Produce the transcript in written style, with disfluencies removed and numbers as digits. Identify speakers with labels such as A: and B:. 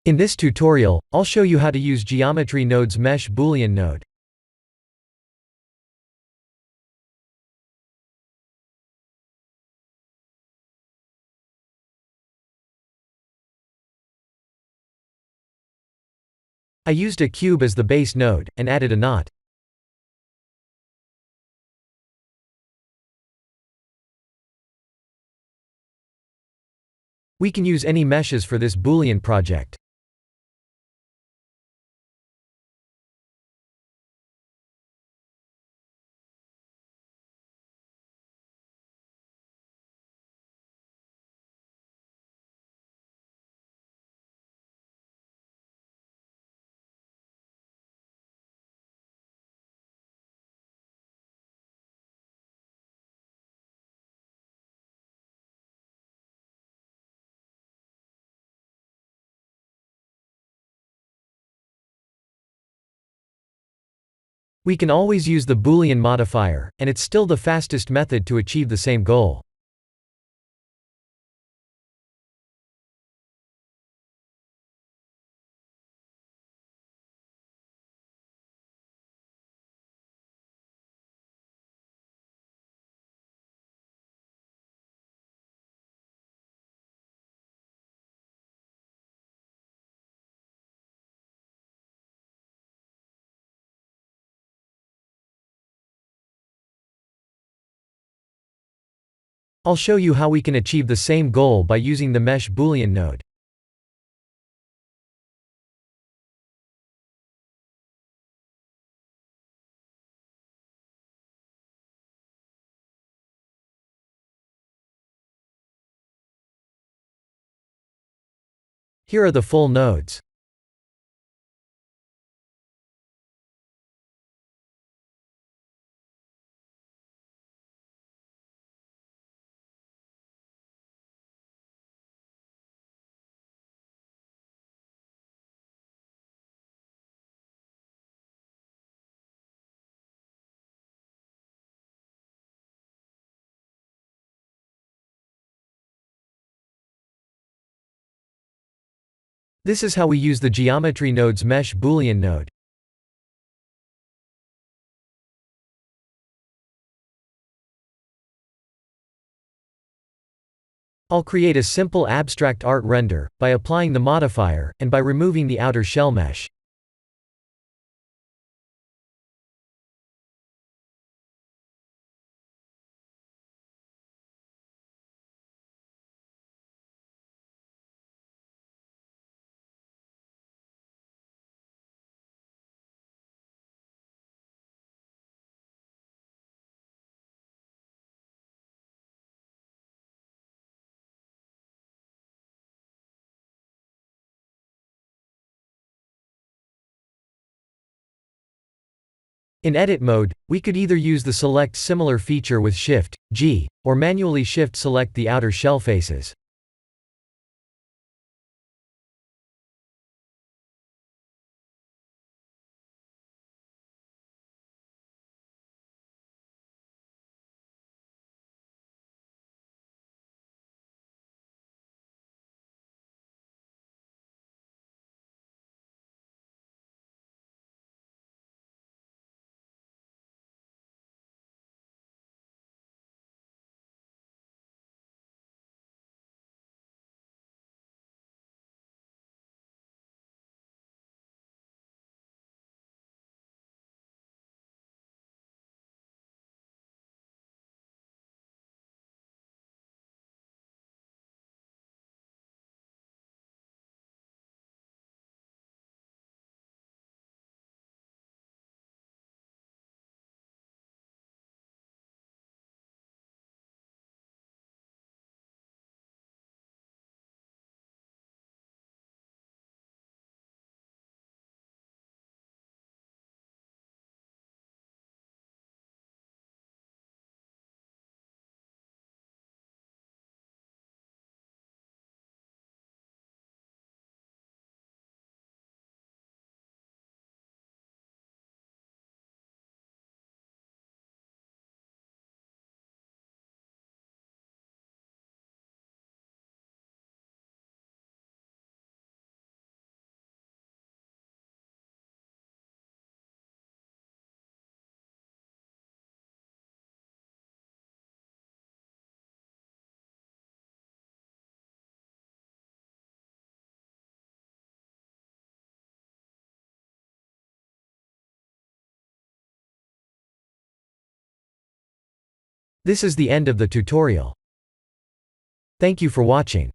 A: In this tutorial, I'll show you how to use Geometry Node's Mesh Boolean node. I used a cube as the base node, and added a knot. We can use any meshes for this Boolean project. We can always use the Boolean modifier, and it's still the fastest method to achieve the same goal. I'll show you how we can achieve the same goal by using the Mesh Boolean node. Here are the full nodes. This is how we use the Geometry Node's Mesh Boolean node. I'll create a simple abstract art render, by applying the modifier, and by removing the outer shell mesh. In edit mode, we could either use the Select Similar feature with Shift-G, or manually Shift-select the outer shell faces. This is the end of the tutorial. Thank you for watching.